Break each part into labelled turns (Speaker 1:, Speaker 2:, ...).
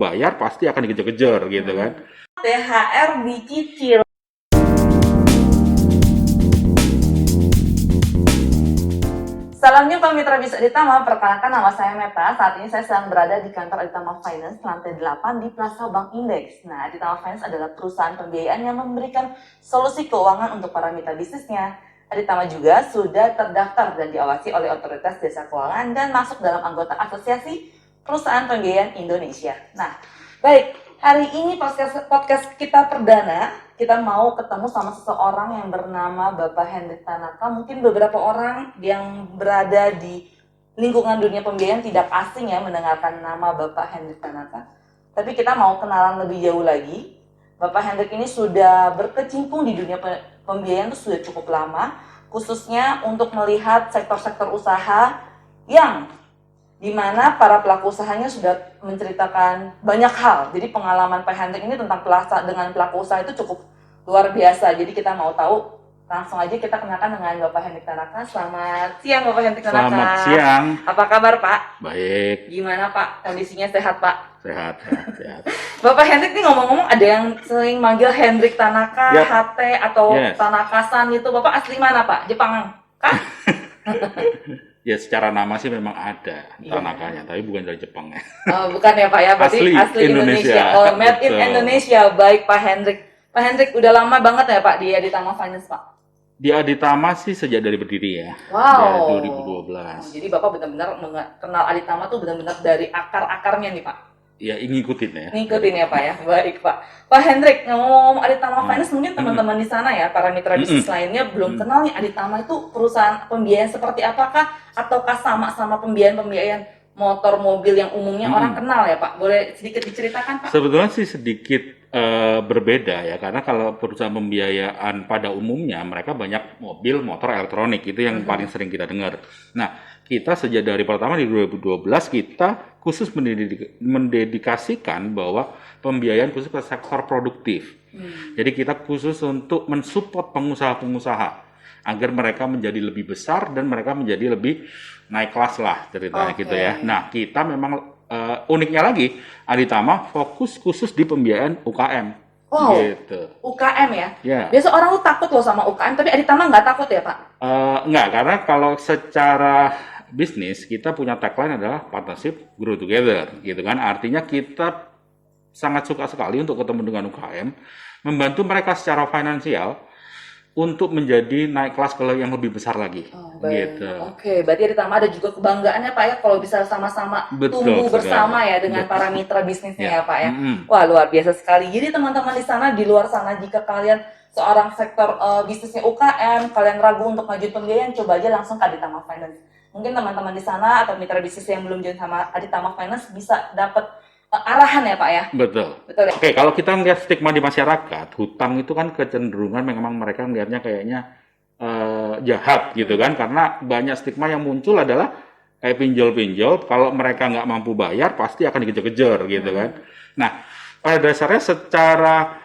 Speaker 1: bayar pasti akan dikejar-kejar gitu kan.
Speaker 2: THR dicicil. Salam jumpa Mitra Bisnis Aditama, perkenalkan nama saya Meta. Saat ini saya sedang berada di kantor Aditama Finance lantai 8 di Plaza Bank Index. Nah, Aditama Finance adalah perusahaan pembiayaan yang memberikan solusi keuangan untuk para mitra bisnisnya. Aditama juga sudah terdaftar dan diawasi oleh Otoritas Jasa Keuangan dan masuk dalam anggota Asosiasi Perusahaan Pembiayaan Indonesia. Nah, baik, hari ini podcast kita perdana, kita mau ketemu sama seseorang yang bernama Bapak Hendrik Tanaka. Mungkin beberapa orang yang berada di lingkungan dunia pembiayaan tidak asing ya mendengarkan nama Bapak Hendrik Tanaka. Tapi kita mau kenalan lebih jauh lagi. Bapak Hendrik ini sudah berkecimpung di dunia pembiayaan itu sudah cukup lama, khususnya untuk melihat sektor-sektor usaha yang di mana para pelaku usahanya sudah menceritakan banyak hal. Jadi pengalaman Pak Hendrik ini tentang dengan pelaku usaha itu cukup luar biasa. Jadi kita mau tahu, langsung aja kita kenalkan dengan Bapak Hendrik Tanaka. Selamat siang Bapak Hendrik Tanaka.
Speaker 1: Selamat siang.
Speaker 2: Apa kabar Pak?
Speaker 1: Baik.
Speaker 2: Gimana Pak? Kondisinya sehat Pak?
Speaker 1: Sehat.
Speaker 2: Bapak Hendrik nih ngomong-ngomong ada yang sering manggil Hendrik Tanaka,
Speaker 1: Yep.
Speaker 2: HT atau
Speaker 1: Yes.
Speaker 2: Tanaka-san itu. Bapak asli mana Pak? Jepang kah?
Speaker 1: Ya secara nama sih memang ada
Speaker 2: Iya.
Speaker 1: Tanakanya, tapi bukan dari Jepang ya.
Speaker 2: Oh, bukan ya Pak ya, berarti asli Indonesia.
Speaker 1: Indonesia.
Speaker 2: Oh, made in
Speaker 1: Betul.
Speaker 2: Indonesia. Baik Pak Hendrik. Pak Hendrik udah lama banget ya Pak di Aditama Finance Pak?
Speaker 1: Di Aditama sih sejak dari berdiri ya.
Speaker 2: Wow.
Speaker 1: Dari
Speaker 2: Oh,
Speaker 1: 2012.
Speaker 2: jadi Bapak benar-benar kenal Aditama tuh benar-benar dari akar-akarnya nih Pak.
Speaker 1: Ya ngikutin ya.
Speaker 2: Ngikutin ya Pak ya. Baik Pak. Pak Hendrik, ngomong-ngomong Aditama
Speaker 1: Nah.
Speaker 2: Finance, mungkin teman-teman di sana ya, para mitra bisnis lainnya belum kenal nih Aditama itu perusahaan pembiayaan seperti apakah, ataukah sama-sama pembiayaan motor, mobil yang umumnya orang kenal ya Pak? Boleh sedikit diceritakan Pak?
Speaker 1: Sebetulnya sih sedikit berbeda ya, karena kalau perusahaan pembiayaan pada umumnya mereka banyak mobil, motor, elektronik, itu yang paling sering kita dengar. Nah, kita sejak dari pertama di 2012 kita khusus mendedikasikan bahwa pembiayaan khusus ke sektor produktif. Jadi kita khusus untuk mensupport pengusaha-pengusaha agar mereka menjadi lebih besar dan mereka menjadi lebih naik kelas lah ceritanya gitu ya. Nah, kita memang uniknya lagi, Aditama fokus khusus di pembiayaan UKM.
Speaker 2: Wow,
Speaker 1: Gitu.
Speaker 2: UKM ya?
Speaker 1: Ya.
Speaker 2: Biasa orang tuh takut loh sama UKM, tapi Aditama nggak takut ya Pak?
Speaker 1: Enggak, karena kalau secara bisnis kita punya tagline adalah partnership grow together, gitu kan. Artinya kita sangat suka sekali untuk ketemu dengan UKM, membantu mereka secara finansial untuk menjadi naik kelas ke yang lebih besar lagi.
Speaker 2: Oh, baik.
Speaker 1: Gitu.
Speaker 2: Oke, berarti Aditama ada juga kebanggaannya Pak ya kalau bisa sama-sama
Speaker 1: Betul
Speaker 2: tumbuh
Speaker 1: sekali.
Speaker 2: bersama ya dengan
Speaker 1: Betul.
Speaker 2: para mitra bisnisnya
Speaker 1: Ya.
Speaker 2: ya Pak ya.
Speaker 1: Mm-mm.
Speaker 2: Wah, luar biasa sekali. Jadi teman-teman di sana, di luar sana, jika kalian seorang sektor bisnisnya UKM, kalian ragu untuk maju pembiayaan, coba aja langsung ke Aditama Finance. Mungkin teman-teman di sana atau mitra bisnis yang belum join sama Aditama Finance bisa dapat arahan ya Pak ya.
Speaker 1: Betul.
Speaker 2: Betul ya?
Speaker 1: Oke, kalau kita melihat stigma di masyarakat, hutang itu kan kecenderungan memang mereka melihatnya kayaknya jahat gitu kan, karena banyak stigma yang muncul adalah kayak pinjol-pinjol, kalau mereka nggak mampu bayar pasti akan dikejar-kejar gitu kan. Nah, pada dasarnya secara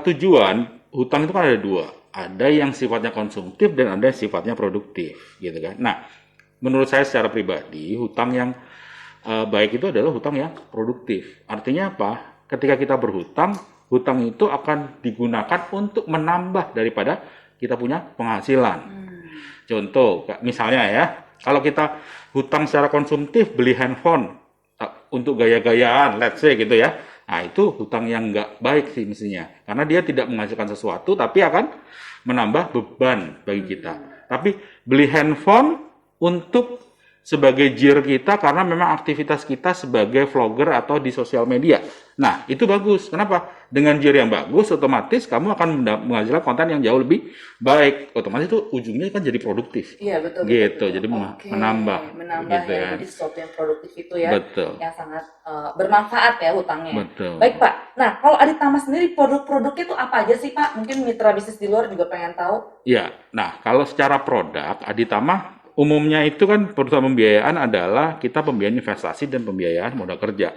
Speaker 1: tujuan, hutang itu kan ada dua, ada yang sifatnya konsumtif dan ada yang sifatnya produktif gitu kan. Nah, menurut saya secara pribadi, hutang yang baik itu adalah hutang yang produktif. Artinya apa? Ketika kita berhutang, hutang itu akan digunakan untuk menambah daripada kita punya penghasilan. Contoh, misalnya ya, kalau kita hutang secara konsumtif, beli handphone untuk gaya-gayaan, let's say gitu ya, nah itu hutang yang nggak baik sih mestinya. Karena dia tidak menghasilkan sesuatu, tapi akan menambah beban bagi kita. Tapi beli handphone untuk sebagai jir kita karena memang aktivitas kita sebagai vlogger atau di sosial media. Nah, itu bagus. Kenapa? Dengan jir yang bagus, otomatis kamu akan menghasilkan konten yang jauh lebih baik. Otomatis itu ujungnya kan jadi produktif.
Speaker 2: Iya betul.
Speaker 1: Gitu,
Speaker 2: betul.
Speaker 1: jadi
Speaker 2: Oke,
Speaker 1: menambah.
Speaker 2: menambah
Speaker 1: gitu
Speaker 2: ya.
Speaker 1: kan.
Speaker 2: Jadi sesuatu yang produktif itu ya,
Speaker 1: Betul.
Speaker 2: yang sangat bermanfaat ya hutangnya.
Speaker 1: Betul.
Speaker 2: Baik Pak. Nah kalau Aditama sendiri produk-produknya itu apa aja sih Pak? Mungkin mitra bisnis di luar juga pengen tahu.
Speaker 1: Ya, nah kalau secara produk, Aditama umumnya itu kan perusahaan pembiayaan adalah kita pembiayaan investasi dan pembiayaan modal kerja.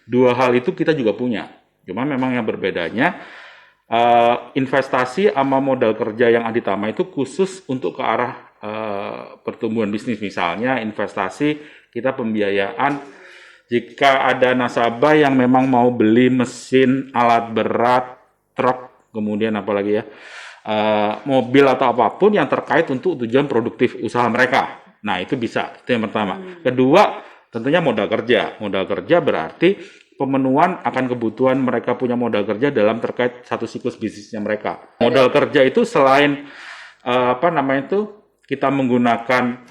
Speaker 1: Dua hal itu kita juga punya. Cuma memang yang berbedanya investasi sama modal kerja yang Aditama itu khusus untuk ke arah pertumbuhan bisnis. Misalnya investasi kita pembiayaan Jika ada nasabah yang memang mau beli mesin, alat berat, truk, kemudian apalagi ya, mobil atau apapun yang terkait untuk tujuan produktif usaha mereka. Nah, itu bisa. Itu yang pertama. Kedua, tentunya modal kerja. Modal kerja berarti pemenuhan akan kebutuhan mereka punya modal kerja dalam terkait satu siklus bisnisnya mereka. Modal kerja itu selain kita menggunakan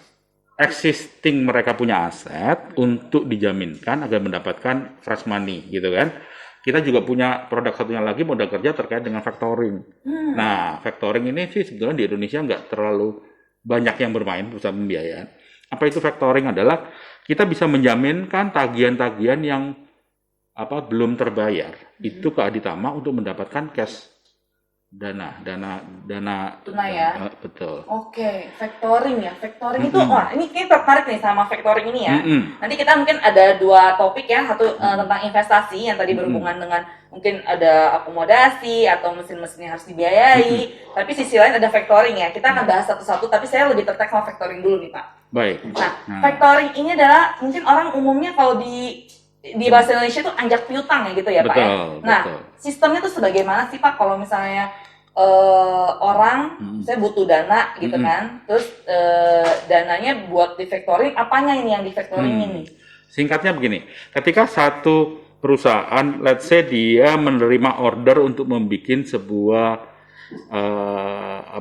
Speaker 1: existing mereka punya aset untuk dijaminkan agar mendapatkan fresh money gitu kan. Kita juga punya produk satunya lagi modal kerja terkait dengan factoring. Nah, factoring ini sih sebetulnya di Indonesia nggak terlalu banyak yang bermain perusahaan pembiayaan. Apa itu factoring? Adalah kita bisa menjaminkan tagihan-tagihan yang belum terbayar itu ke Aditama untuk mendapatkan cash dana
Speaker 2: Tunai ya.
Speaker 1: betul.
Speaker 2: Oke, factoring ya. Factoring itu, wah ini kita tertarik nih sama factoring ini ya. Nanti kita mungkin ada dua topik ya, satu tentang investasi yang tadi berhubungan dengan mungkin ada akomodasi atau mesin-mesin yang harus dibiayai. Tapi sisi lain ada factoring ya. Kita akan bahas satu-satu, tapi saya lebih tertarik sama factoring dulu nih Pak.
Speaker 1: Baik.
Speaker 2: Nah, factoring ini adalah mungkin orang umumnya kalau di bahasa Indonesia itu anjak piutang ya gitu ya Pak ya. Nah, sistemnya tuh sebagaimana sih Pak kalau misalnya orang saya butuh dana gitu kan, terus dananya buat di factoring, apanya ini yang di factoring ini?
Speaker 1: Singkatnya begini, ketika satu perusahaan, let's say dia menerima order untuk membuat sebuah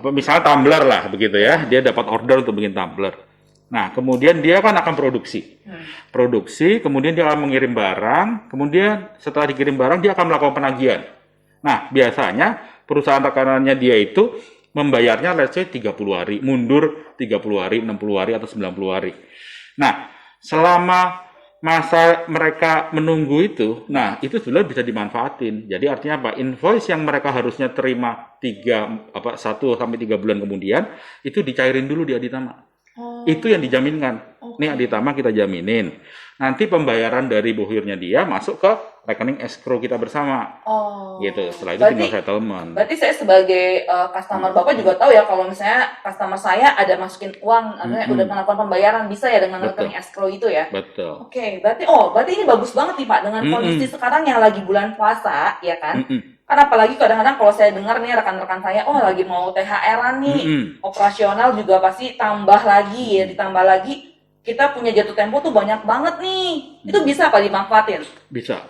Speaker 1: misalnya tumbler lah begitu ya, dia dapat order untuk bikin tumbler. Nah, kemudian dia kan akan produksi. Kemudian dia akan mengirim barang, kemudian setelah dikirim barang dia akan melakukan penagihan. Nah, biasanya perusahaan rekanannya dia itu membayarnya let's say 30 hari, mundur 30 hari, 60 hari, atau 90 hari. Nah, selama masa mereka menunggu itu, nah itu sebenarnya bisa dimanfaatin. Jadi artinya apa? Invoice yang mereka harusnya terima 1 sampai 3 bulan kemudian, itu dicairin dulu di Aditama. Itu yang dijaminkan. Nih Aditama kita jaminin. Nanti pembayaran dari bohirnya dia masuk ke rekening escrow kita bersama. Gitu. Setelah itu tinggal settlement.
Speaker 2: Berarti saya sebagai customer Bapak juga tahu ya kalau misalnya customer saya ada masukin uang, artinya udah melakukan pembayaran, bisa ya dengan rekening escrow itu ya.
Speaker 1: Betul.
Speaker 2: Oke, berarti ini bagus banget nih Pak dengan kondisi sekarang yang lagi bulan puasa, ya kan? Karena apalagi kadang-kadang kalau saya dengar nih rekan-rekan saya, lagi mau THR-an nih, operasional juga pasti tambah lagi ya, ditambah lagi kita punya jatuh tempo tuh banyak banget nih. Itu bisa apa dimanfaatin?
Speaker 1: Bisa.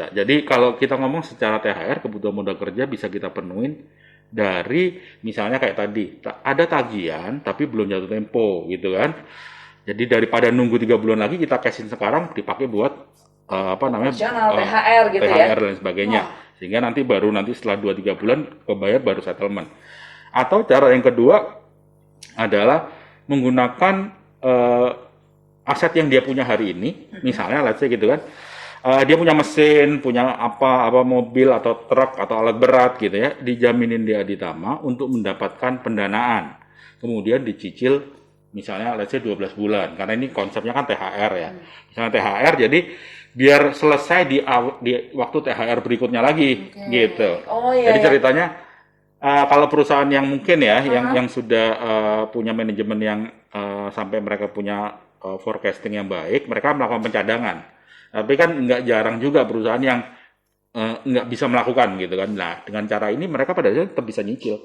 Speaker 1: Jadi kalau kita ngomong secara THR, kebutuhan modal kerja bisa kita penuhin dari misalnya kayak tadi, ada tagihan tapi belum jatuh tempo gitu kan. Jadi daripada nunggu 3 bulan lagi, kita cashin sekarang dipakai buat
Speaker 2: THR gitu ya.
Speaker 1: THR dan sebagainya. Sehingga nanti setelah 2-3 bulan kebayar baru settlement. Atau cara yang kedua adalah menggunakan aset yang dia punya hari ini, misalnya let's say gitu kan. Dia punya mesin, punya mobil atau truk atau alat berat gitu ya, dijaminin di Aditama untuk mendapatkan pendanaan. Kemudian dicicil misalnya let's say 12 bulan, karena ini konsepnya kan THR ya. Misalnya THR, jadi biar selesai di waktu THR berikutnya lagi gitu. Jadi ceritanya kalau perusahaan yang mungkin ya yang sudah punya manajemen yang sampai mereka punya forecasting yang baik, mereka melakukan pencadangan. Tapi kan nggak jarang juga perusahaan yang nggak bisa melakukan gitu kan. Nah, dengan cara ini mereka pada akhirnya tetap bisa nyicil.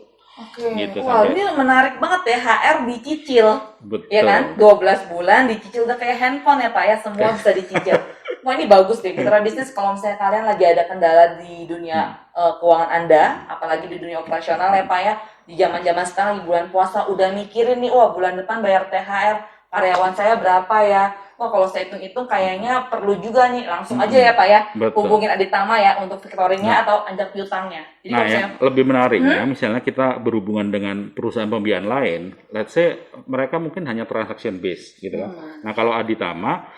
Speaker 1: Gitu,
Speaker 2: wah ini menarik banget ya, HR dicicil.
Speaker 1: Betul.
Speaker 2: Ya kan, 12 bulan dicicil, udah kayak handphone ya Pak ya, semua bisa dicicil. Wah ini bagus deh, mitra bisnis kalau misalnya kalian lagi ada kendala di dunia keuangan Anda, apalagi di dunia operasional ya Pak ya, di zaman-zaman sekarang di bulan puasa udah mikirin nih, bulan depan bayar THR, karyawan saya berapa ya, kalau saya hitung-hitung kayaknya perlu juga nih, langsung aja ya Pak ya, hubungin Aditama ya untuk factoringnya atau anjak piutangnya. Jadi
Speaker 1: yang lebih menarik ya, misalnya kita berhubungan dengan perusahaan pembiayaan lain, let's say mereka mungkin hanya transaction based gitu kan. Nah kalau Aditama,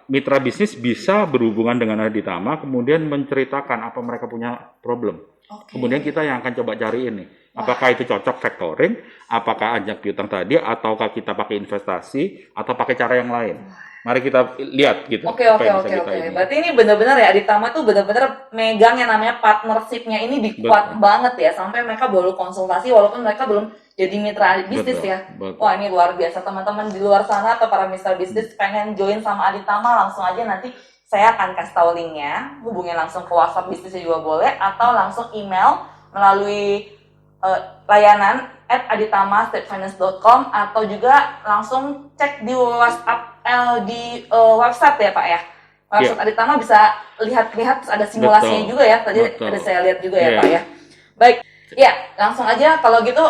Speaker 1: mitra bisnis bisa berhubungan dengan Aditama, kemudian menceritakan apa mereka punya problem. Kemudian kita yang akan coba cari ini, apakah itu cocok factoring, apakah anjak piutang tadi, ataukah kita pakai investasi, atau pakai cara yang lain. Mari kita lihat gitu
Speaker 2: Oke,
Speaker 1: apa
Speaker 2: oke,
Speaker 1: yang bisa
Speaker 2: oke,
Speaker 1: kita
Speaker 2: oke.
Speaker 1: ini.
Speaker 2: Berarti ini benar-benar ya Aditama tuh benar-benar megang yang namanya partnership-nya ini kuat
Speaker 1: Betul,
Speaker 2: banget ya sampai mereka baru konsultasi walaupun mereka belum jadi mitra bisnis
Speaker 1: betul,
Speaker 2: ya.
Speaker 1: betul.
Speaker 2: Wah, ini luar biasa teman-teman di luar sana atau para mitra bisnis pengen join sama Aditama langsung aja nanti saya akan kasih tahu linknya, hubungin langsung ke WhatsApp bisnisnya juga boleh atau langsung email melalui layanan @aditama.finance.com atau juga langsung cek di WhatsApp di website ya Pak ya. Website
Speaker 1: Iya,
Speaker 2: Aditama bisa lihat-lihat ada simulasinya
Speaker 1: betul,
Speaker 2: juga ya. Tadi ada
Speaker 1: betul.
Speaker 2: saya lihat juga ya
Speaker 1: Iya,
Speaker 2: Pak ya. Baik, ya langsung aja kalau gitu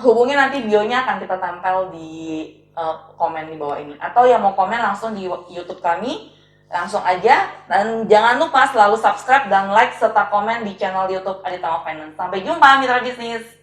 Speaker 2: hubungi nanti bionya akan kita tempel di komen di bawah ini. Atau yang mau komen langsung di YouTube kami langsung aja dan jangan lupa selalu subscribe dan like serta komen di channel YouTube Aditama Finance. Sampai jumpa mitra bisnis.